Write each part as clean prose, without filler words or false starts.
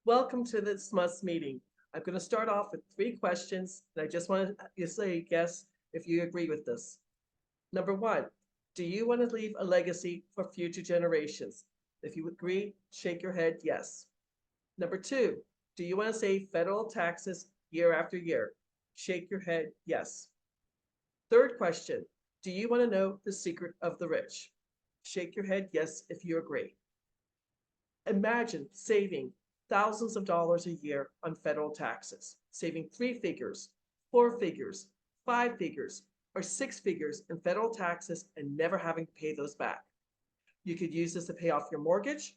Welcome to this month's meeting. I'm going to start off with 3 questions, and I just want you to say guess if you agree with this. Number 1, do you want to leave a legacy for future generations? If you agree, shake your head yes. Number 2, do you want to save federal taxes year after year? Shake your head yes. Third question, do you want to know the secret of the rich? Shake your head yes if you agree. Imagine saving thousands of dollars a year on federal taxes, saving 3 figures, 4 figures, 5 figures, or 6 figures in federal taxes and never having to pay those back. You could use this to pay off your mortgage.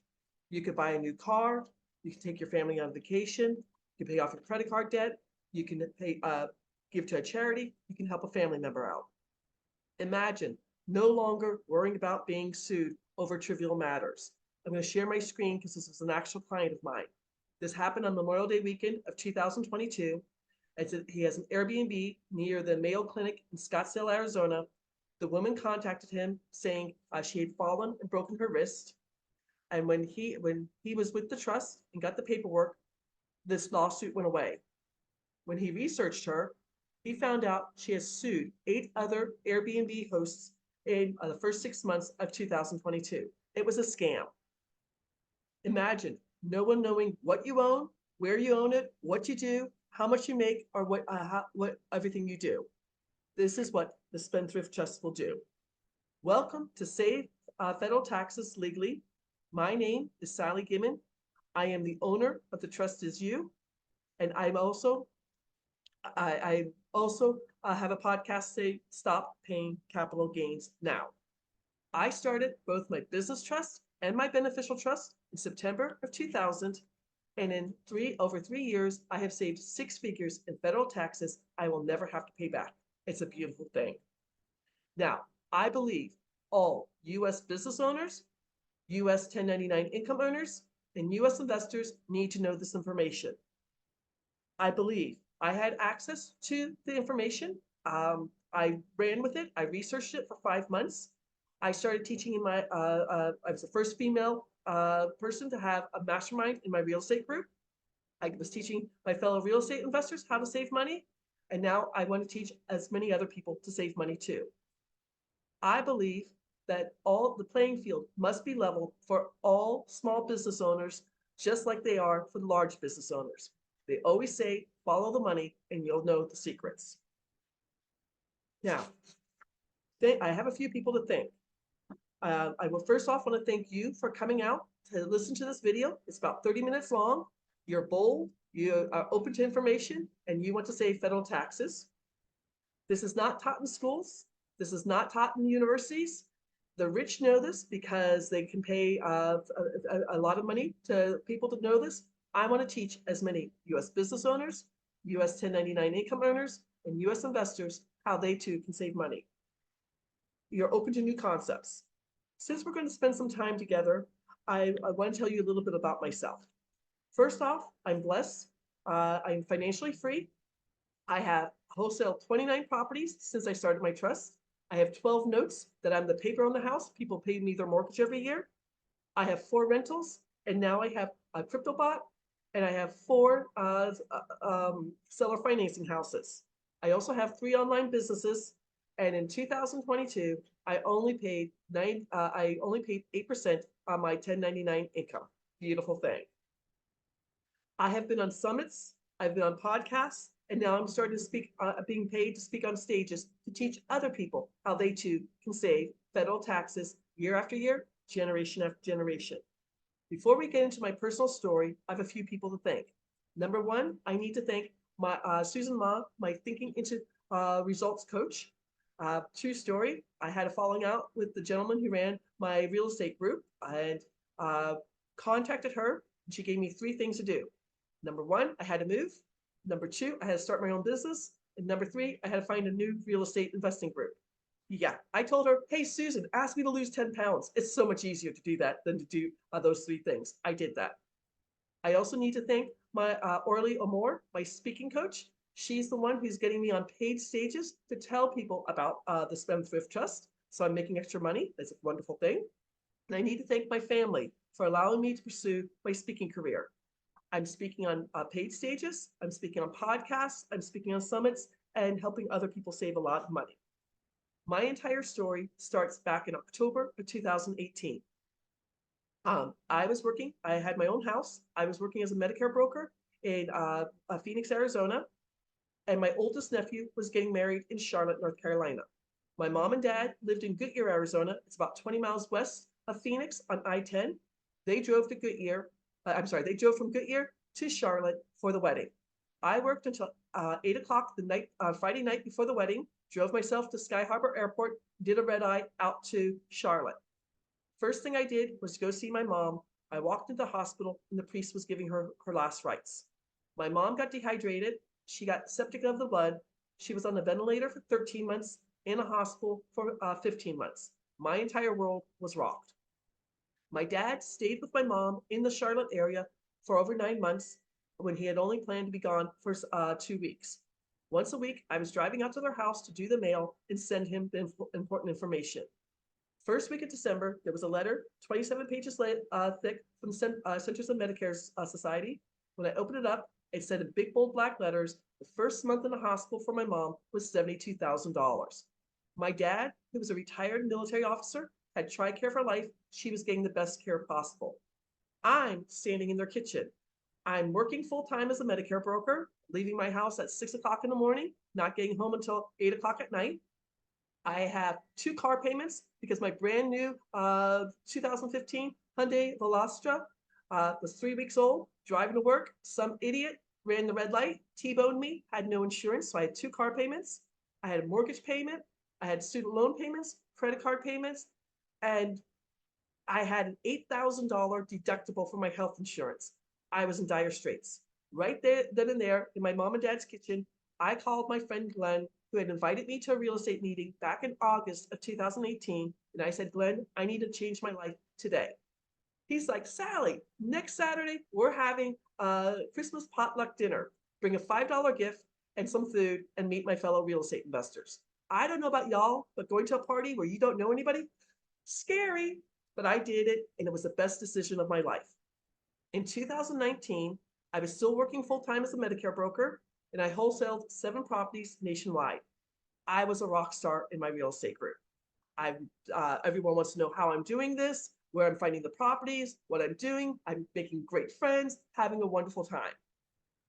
You could buy a new car. You can take your family on vacation. You can pay off your credit card debt. You can give to a charity. You can help a family member out. Imagine no longer worrying about being sued over trivial matters. I'm going to share my screen because this is an actual client of mine. This happened on Memorial Day weekend of 2022. He has an Airbnb near the Mayo Clinic in Scottsdale, Arizona. The woman contacted him saying she had fallen and broken her wrist. And when he was with the trust and got the paperwork, this lawsuit went away. When he researched her, he found out she has sued 8 other Airbnb hosts in the first 6 months of 2022. It was a scam. Imagine no one knowing what you own, where you own it, what you do, how much you make, or what everything you do. This is what the Spendthrift Trust will do. Welcome to Save Federal Taxes Legally. My name is Sally Gimmon. I am the owner of the Trust Is You, and I also have a podcast say Stop Paying Capital Gains Now. I started both my business trust and my beneficial trust in September of 2000, and in over 3 years, I have saved 6 figures in federal taxes I will never have to pay back. It's a beautiful thing. Now, I believe all U.S. business owners, U.S. 1099 income earners, and U.S. investors need to know this information. I believe I had access to the information. I ran with it. I researched it for 5 months. I started teaching in I was the first female person to have a mastermind in my real estate group. I was teaching my fellow real estate investors how to save money. And now I want to teach as many other people to save money too. I believe that all the playing field must be leveled for all small business owners, just like they are for the large business owners. They always say, follow the money and you'll know the secrets. Now, I have a few people to thank. I will first off want to thank you for coming out to listen to this video. It's about 30 minutes long. You're bold, you are open to information, and you want to save federal taxes. This is not taught in schools. This is not taught in universities. The rich know this because they can pay a lot of money to people to know this. I want to teach as many U.S. business owners, U.S. 1099 income earners, and U.S. investors how they too can save money. You're open to new concepts. Since we're going to spend some time together, I want to tell you a little bit about myself. First off, I'm blessed. I'm financially free. I have wholesale 29 properties since I started my trust. I have 12 notes that I'm the paper on the house. People pay me their mortgage every year. I have 4 rentals, and now I have a crypto bot, and I have 4 seller financing houses. I also have 3 online businesses, and in 2022, I only paid 8% on my 1099 income. Beautiful thing. I have been on summits, I've been on podcasts, and now I'm starting to speak, being paid to speak on stages to teach other people how they too can save federal taxes year after year, generation after generation. Before we get into my personal story, I have a few people to thank. Number 1, I need to thank my Susan Ma, my Thinking into Results coach. True story, I had a falling out with the gentleman who ran my real estate group, and contacted her, and she gave me 3 things to do. Number 1, I had to move. Number 2, I had to start my own business. And number 3, I had to find a new real estate investing group. Yeah, I told her, hey, Susan, ask me to lose 10 pounds. It's so much easier to do that than to do those 3 things. I did that. I also need to thank my Orly Amore, my speaking coach. She's the one who's getting me on paid stages to tell people about the Spendthrift Trust. So I'm making extra money. That's a wonderful thing. And I need to thank my family for allowing me to pursue my speaking career. I'm speaking on paid stages. I'm speaking on podcasts. I'm speaking on summits and helping other people save a lot of money. My entire story starts back in October of 2018. I had my own house. I was working as a Medicare broker in Phoenix, Arizona, and my oldest nephew was getting married in Charlotte, North Carolina. My mom and dad lived in Goodyear, Arizona. It's about 20 miles west of Phoenix on I-10. They drove to Goodyear. They drove from Goodyear to Charlotte for the wedding. I worked until 8 o'clock the night, Friday night before the wedding, drove myself to Sky Harbor Airport, did a red eye out to Charlotte. First thing I did was go see my mom. I walked into the hospital and the priest was giving her her last rites. My mom got dehydrated. She got septic of the blood. She was on the ventilator for 13 months, in a hospital for 15 months. My entire world was rocked. My dad stayed with my mom in the Charlotte area for over 9 months when he had only planned to be gone for 2 weeks. Once a week, I was driving out to their house to do the mail and send him the important information. First week of December, there was a letter, 27 pages thick, from Centers of Medicare Society. When I opened it up, it said in big bold black letters, the first month in the hospital for my mom was $72,000. My dad, who was a retired military officer, had TRICARE for life. She was getting the best care possible. I'm standing in their kitchen. I'm working full time as a Medicare broker, leaving my house at 6 o'clock in the morning, not getting home until 8 o'clock at night. I have 2 car payments because my brand new 2015 Hyundai Veloster was 3 weeks old, driving to work. Some idiot ran the red light, T-boned me, had no insurance, so I had 2 car payments. I had a mortgage payment. I had student loan payments, credit card payments, and I had an $8,000 deductible for my health insurance. I was in dire straits. Right there, then and there, in my mom and dad's kitchen, I called my friend Glenn, who had invited me to a real estate meeting back in August of 2018. And I said, Glenn, I need to change my life today. He's like, Sally, next Saturday, we're having a Christmas potluck dinner. Bring a $5 gift and some food and meet my fellow real estate investors. I don't know about y'all, but going to a party where you don't know anybody, scary, but I did it and it was the best decision of my life. In 2019, I was still working full time as a Medicare broker and I wholesaled 7 properties nationwide. I was a rock star in my real estate group. Everyone wants to know how I'm doing this, where I'm finding the properties, what I'm doing. I'm making great friends, having a wonderful time.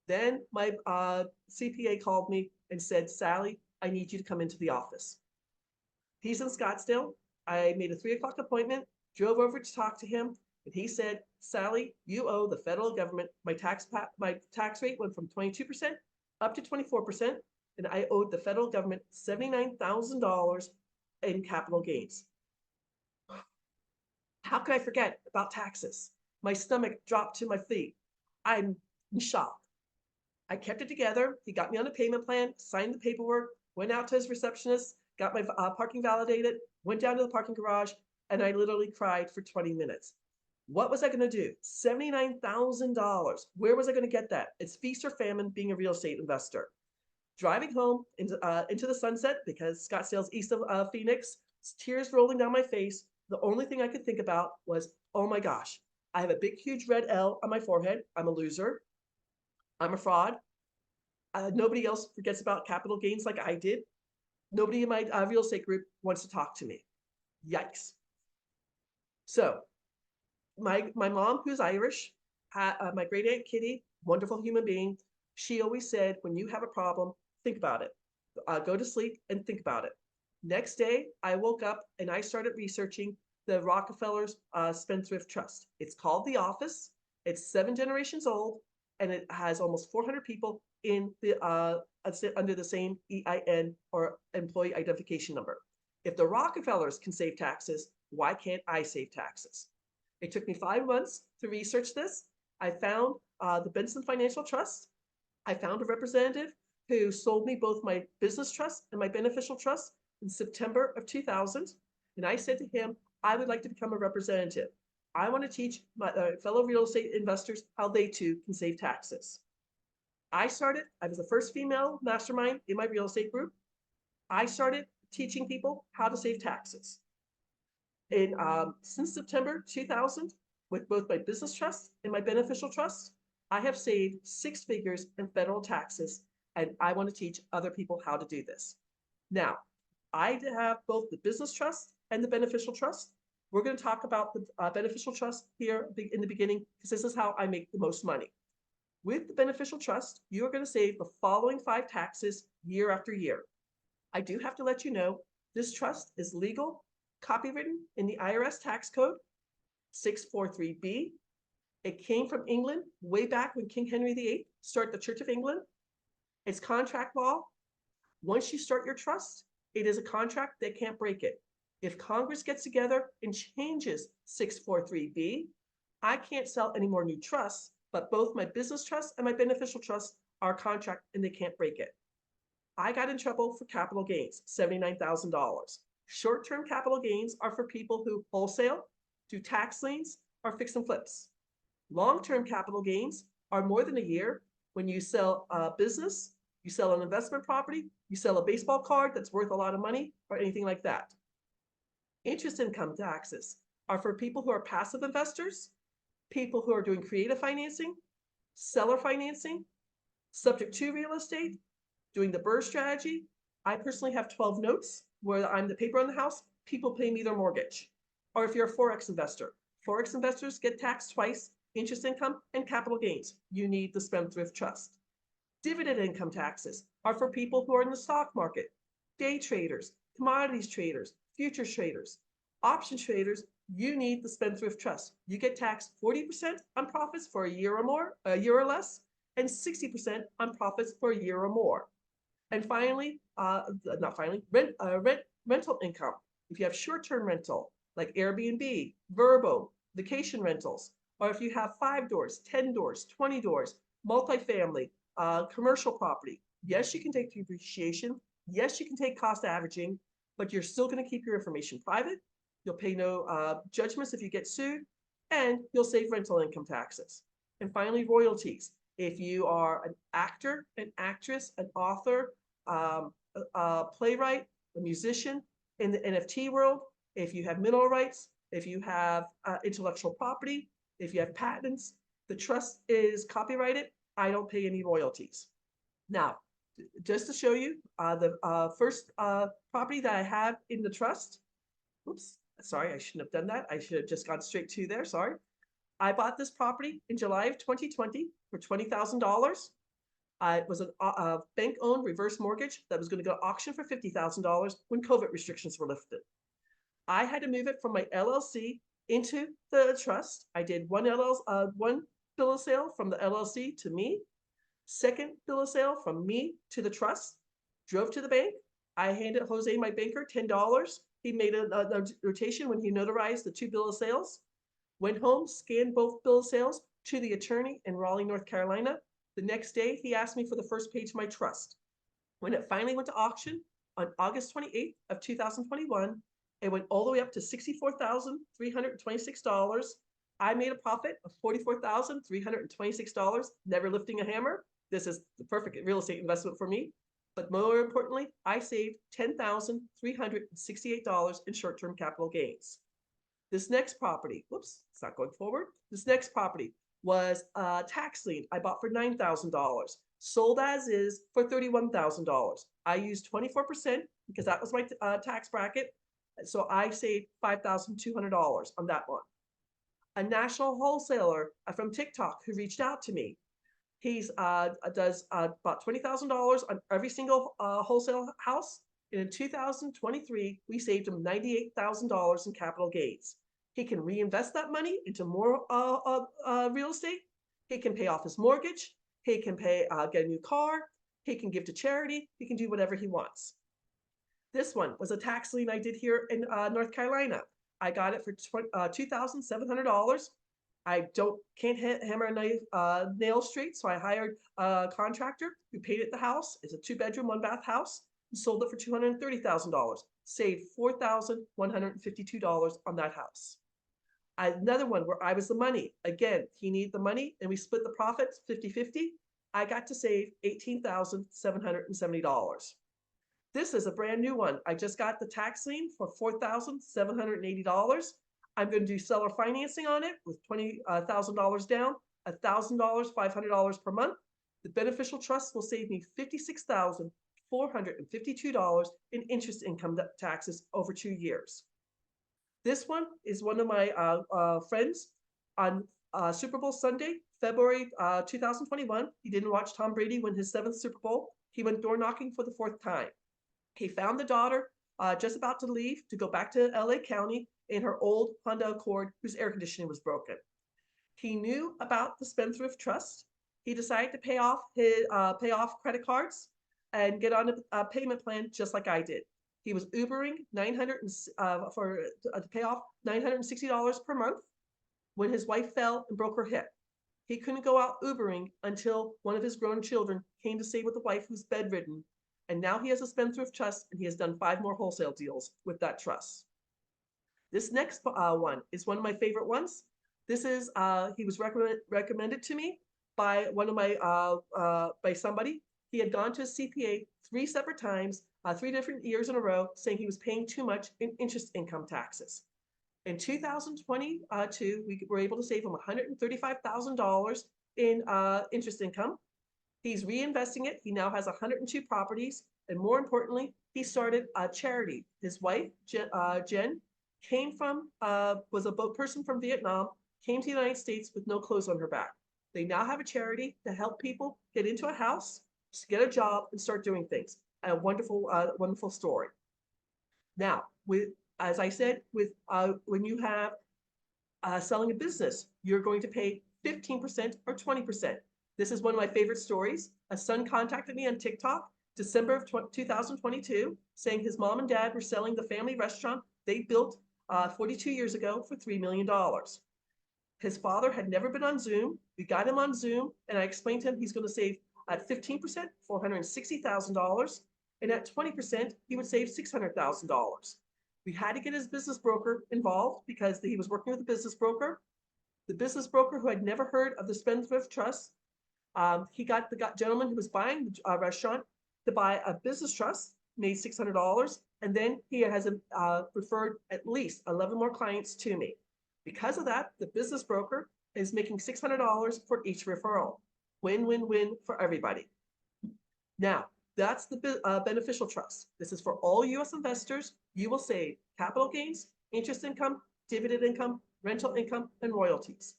Then my CPA called me and said, Sally, I need you to come into the office. He's in Scottsdale. I made a 3 o'clock appointment, drove over to talk to him, and he said, Sally, you owe the federal government, my tax rate went from 22% up to 24%, and I owed the federal government $79,000 in capital gains. How could I forget about taxes? My stomach dropped to my feet. I'm in shock. I kept it together. He got me on a payment plan, signed the paperwork, went out to his receptionist, got my parking validated, went down to the parking garage, and I literally cried for 20 minutes. What was I going to do? $79,000. Where was I going to get that? It's feast or famine being a real estate investor. Driving home into the sunset because Scottsdale's east of Phoenix, tears rolling down my face. The only thing I could think about was, oh my gosh, I have a big, huge red L on my forehead. I'm a loser. I'm a fraud. Nobody else forgets about capital gains like I did. Nobody in my real estate group wants to talk to me. Yikes. So my mom, who's Irish, my great aunt Kitty, wonderful human being, she always said, when you have a problem, think about it. Go to sleep and think about it. Next day, I woke up and I started researching the Rockefellers Spendthrift Trust. It's called The Office. It's 7 generations old, and it has almost 400 people in the under the same EIN or employee identification number. If the Rockefellers can save taxes, why can't I save taxes? It took me 5 months to research this. I found the Benson Financial Trust. I found a representative who sold me both my business trust and my beneficial trust in September of 2000. And I said to him, I would like to become a representative. I want to teach my fellow real estate investors how they too can save taxes. I was the first female mastermind in my real estate group. I started teaching people how to save taxes. Since September 2000, with both my business trust and my beneficial trust, I have saved six figures in federal taxes, and I want to teach other people how to do this. Now, I have both the business trust and the beneficial trust. We're going to talk about the beneficial trust here in the beginning, because this is how I make the most money. With the beneficial trust, you are going to save the following 5 taxes year after year. I do have to let you know, this trust is legal, copywritten in the IRS Tax Code 643B. It came from England way back when King Henry VIII started the Church of England. It's contract law. Once you start your trust, it is a contract. They can't break it. If Congress gets together and changes 643B, I can't sell any more new trusts, but both my business trust and my beneficial trust are contract and they can't break it. I got in trouble for capital gains, $79,000. Short-term capital gains are for people who wholesale, do tax liens, or fix and flips. Long-term capital gains are more than a year when you sell a business, you sell an investment property, you sell a baseball card that's worth a lot of money, or anything like that. Interest income taxes are for people who are passive investors, people who are doing creative financing, seller financing, subject to real estate, doing the BRRRR strategy. I personally have 12 notes where I'm the paper on the house. People pay me their mortgage. Or if you're a forex investor, forex investors get taxed twice, interest income and capital gains. You need the Spendthrift Trust. Dividend income taxes are for people who are in the stock market, day traders, commodities traders, futures traders, option traders. You need the Spendthrift Trust. You get taxed 40% on profits for a year or more, a year or less, and 60% on profits for a year or more. And finally, rental income. If you have short-term rental, like Airbnb, Verbo, vacation rentals, or if you have 5 doors, 10 doors, 20 doors, multifamily, commercial property, yes, you can take depreciation. Yes, you can take cost averaging, but you're still going to keep your information private. You'll pay no judgments if you get sued, and you'll save rental income taxes. And finally, royalties. If you are an actor, an actress, an author, a playwright, a musician in the NFT world, if you have mineral rights, if you have intellectual property, if you have patents, the trust is copyrighted, I don't pay any royalties. Now, just to show you the first property that I have in the trust, oops, sorry, I shouldn't have done that. I should have just gone straight to there, sorry. I bought this property in July of 2020 for $20,000. It was a bank-owned reverse mortgage that was going to go to auction for $50,000 when COVID restrictions were lifted. I had to move it from my LLC into the trust. I did one bill of sale from the LLC to me, second bill of sale from me to the trust, drove to the bank. I handed Jose, my banker, $10. He made a notation when he notarized the 2 bill of sales, went home, scanned both bill of sales to the attorney in Raleigh, North Carolina. The next day, he asked me for the first page of my trust. When it finally went to auction on August 28th of 2021, it went all the way up to $64,326. I made a profit of $44,326, never lifting a hammer. This is the perfect real estate investment for me. But more importantly, I saved $10,368 in short-term capital gains. This next property, whoops, it's not going forward. This next property was a tax lien I bought for $9,000, sold as is for $31,000. I used 24% because that was my tax bracket. So I saved $5,200 on that one. A national wholesaler from TikTok who reached out to me. He's does about $20,000 on every single wholesale house. And in 2023, we saved him $98,000 in capital gains. He can reinvest that money into more real estate. He can pay off his mortgage. He can get a new car. He can give to charity. He can do whatever he wants. This one was a tax lien I did here in North Carolina. I got it for $2,700. I can't hammer a nail straight, so I hired a contractor who painted the house. It's a 2-bedroom, 1-bath house. And sold it for $230,000. Saved $4,152 on that house. Another one where I was the money. Again, he needed the money, and we split the profits 50-50. I got to save $18,770. This is a brand new one. I just got the tax lien for $4,780. I'm going to do seller financing on it with $20,000 down. $1,000, $500 per month, the beneficial trust will save me $56,452 in interest income taxes over 2 years. This one is one of my friends on Super Bowl Sunday, February 2021. He didn't watch Tom Brady win his 7th Super Bowl. He went door knocking for the 4th time. He found the daughter just about to leave to go back to LA County in her old Honda Accord whose air conditioning was broken. He knew about the Spendthrift Trust. He decided to pay off credit cards and get on a payment plan just like I did. He was Ubering to pay off $960 per month when his wife fell and broke her hip. He couldn't go out Ubering until one of his grown children came to stay with the wife who's bedridden. And now he has a Spendthrift Trust, and he has done 5 more wholesale deals with that trust. This next one is one of my favorite ones. This is he was recommended to me by by somebody. He had gone to a CPA 3 separate times, 3 different years in a row, saying he was paying too much in interest income taxes. In 2022, we were able to save him $135,000 in interest income. He's reinvesting it. He now has 102 properties. And more importantly, he started a charity. His wife, Jen, was a boat person from Vietnam, came to the United States with no clothes on her back. They now have a charity to help people get into a house, get a job, and start doing things. A wonderful, wonderful story. Now, as I said, when you have selling a business, you're going to pay 15% or 20%. This is one of my favorite stories. A son contacted me on TikTok, December of 2022, saying his mom and dad were selling the family restaurant they built 42 years ago for $3 million. His father had never been on Zoom. We got him on Zoom, and I explained to him he's going to save at 15%, $460,000, and at 20%, he would save $600,000. We had to get his business broker involved because he was working with a business broker. The business broker, who had never heard of the Spendthrift Trust, he got the gentleman who was buying the restaurant to buy a business trust, made $600, and then he has referred at least 11 more clients to me. Because of that, the business broker is making $600 for each referral. Win, win, win for everybody. Now, that's the beneficial trust. This is for all U.S. investors. You will save capital gains, interest income, dividend income, rental income, and royalties.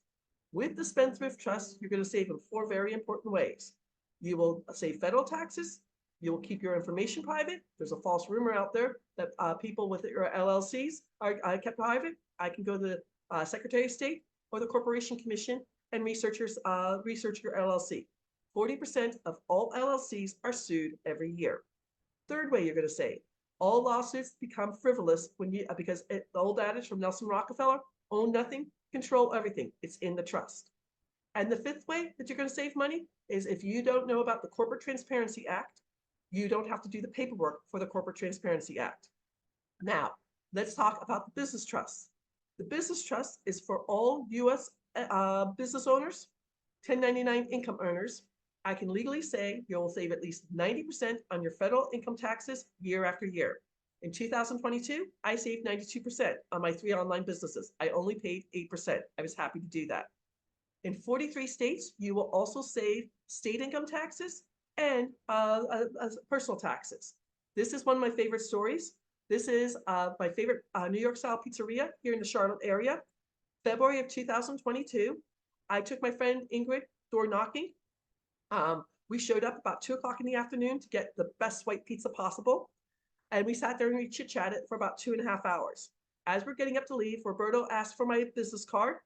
With the Spendthrift Trust, you're going to save in 4 very important ways. You will save federal taxes. You will keep your information private. There's a false rumor out there that people with your LLCs are kept private. I can go to the Secretary of State or the Corporation Commission and research your LLC. 40% of all LLCs are sued every year. Third way you're going to save. All lawsuits become frivolous because the old adage from Nelson Rockefeller, own nothing, control everything. It's in the trust. And the 5th way that you're going to save money is if you don't know about the Corporate Transparency Act, you don't have to do the paperwork for the Corporate Transparency Act. Now, let's talk about the business trust. The business trust is for all U.S. Business owners, 1099 income earners. I can legally say you'll save at least 90% on your federal income taxes year after year. In 2022, I saved 92% on my 3 online businesses. I only paid 8%. I was happy to do that. In 43 states, you will also save state income taxes and personal taxes. This is one of my favorite stories. This is my favorite New York style pizzeria here in the Charlotte area. February of 2022, I took my friend Ingrid door knocking. We showed up about 2 o'clock in the afternoon to get the best white pizza possible. And we sat there and we chit-chatted for about 2.5 hours. As we're getting up to leave, Roberto asked for my business card.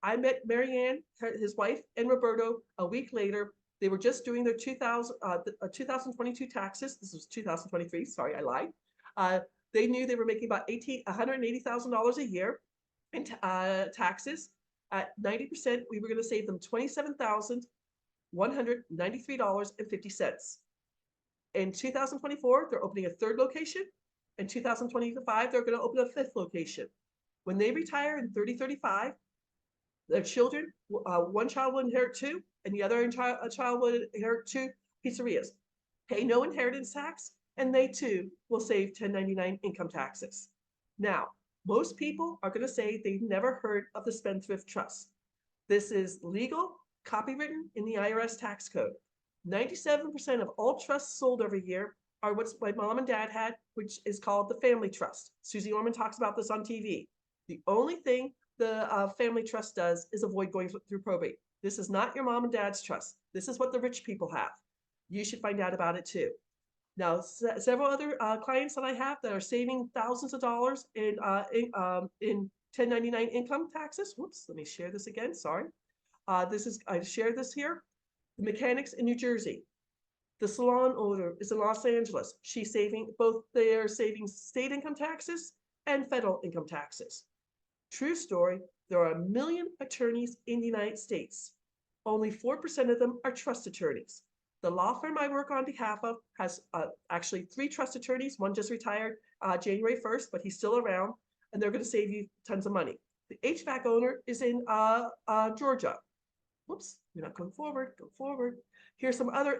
I met Marianne, his wife, and Roberto a week later. They were just doing their 2022 taxes. This was 2023, sorry, I lied. They knew they were making about $180,000 a year in taxes. At 90%, we were going to save them $27,193.50. In 2024, they're opening a 3rd location. In 2025, they're going to open a 5th location. When they retire in 3035, their children, one child will inherit 2, and the other child will inherit 2 pizzerias. Pay no inheritance tax, and they too will save 1099 income taxes. Now, most people are going to say they've never heard of the Spendthrift Trust. This is legal, copywritten in the IRS Tax Code. 97% of all trusts sold every year are what my mom and dad had, which is called the family trust. Susie Orman talks about this on TV. The only thing the family trust does is avoid going through probate. This is not your mom and dad's trust. This is what the rich people have. You should find out about it too. Now, several other clients that I have that are saving thousands of dollars in 1099 income taxes. Whoops, let me share this again. Sorry. I shared this here. The mechanics in New Jersey. The salon owner is in Los Angeles. She's saving they're saving state income taxes and federal income taxes. True story, there are 1 million attorneys in the United States. Only 4% of them are trust attorneys. The law firm I work on behalf of has actually 3 trust attorneys. One just retired January 1st, but he's still around, and they're going to save you tons of money. The HVAC owner is in Georgia. Whoops, you're not going forward, go forward. Here's some other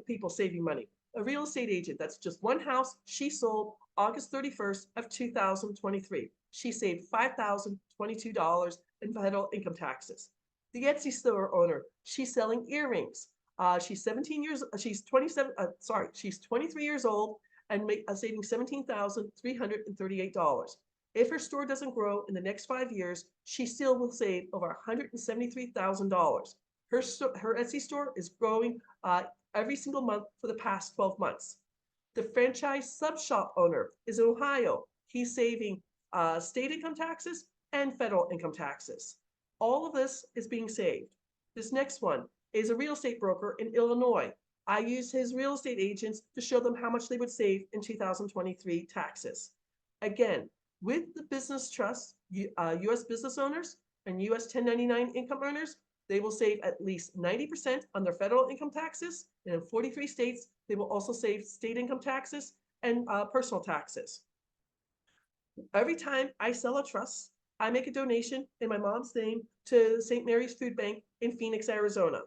people saving money. A real estate agent, that's just one house she sold August 31st of 2023. She saved $5,022 in federal income taxes. The Etsy store owner, she's selling earrings. She's 23 years old and saving $17,338. If her store doesn't grow in the next 5 years, she still will save over $173,000. Her Etsy store is growing every single month for the past 12 months. The franchise sub shop owner is in Ohio. He's saving state income taxes and federal income taxes. All of this is being saved. This next one is a real estate broker in Illinois. I use his real estate agents to show them how much they would save in 2023 taxes. Again, with the business trust, U.S. business owners and U.S. 1099 income earners, they will save at least 90% on their federal income taxes. And in 43 states, they will also save state income taxes and personal taxes. Every time I sell a trust, I make a donation in my mom's name to St. Mary's Food Bank in Phoenix, Arizona.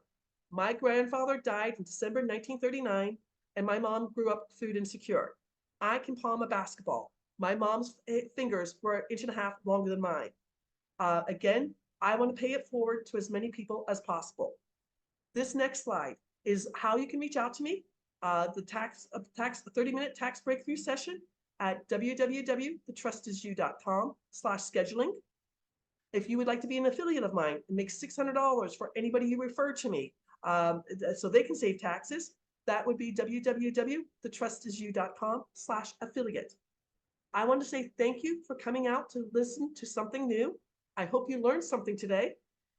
My grandfather died in December 1939, and my mom grew up food insecure. I can palm a basketball. My mom's fingers were 1.5 inches longer than mine. Again, I want to pay it forward to as many people as possible. This next slide is how you can reach out to me. The 30-minute tax breakthrough session at www.thetrustisyou.com/scheduling. If you would like to be an affiliate of mine and make $600 for anybody you refer to me, so they can save taxes, that would be www.thetrustisyou.com/affiliate. I want to say thank you for coming out to listen to something new. I hope you learned something today.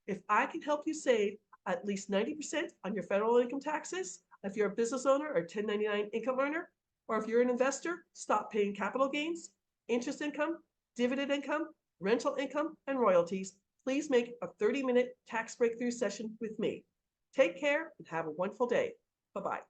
If I can help you save at least 90% on your federal income taxes, if you're a business owner or 1099 income earner, or if you're an investor, stop paying capital gains, interest income, dividend income, rental income, and royalties, please make a 30-minute tax breakthrough session with me. Take care and have a wonderful day. Bye-bye.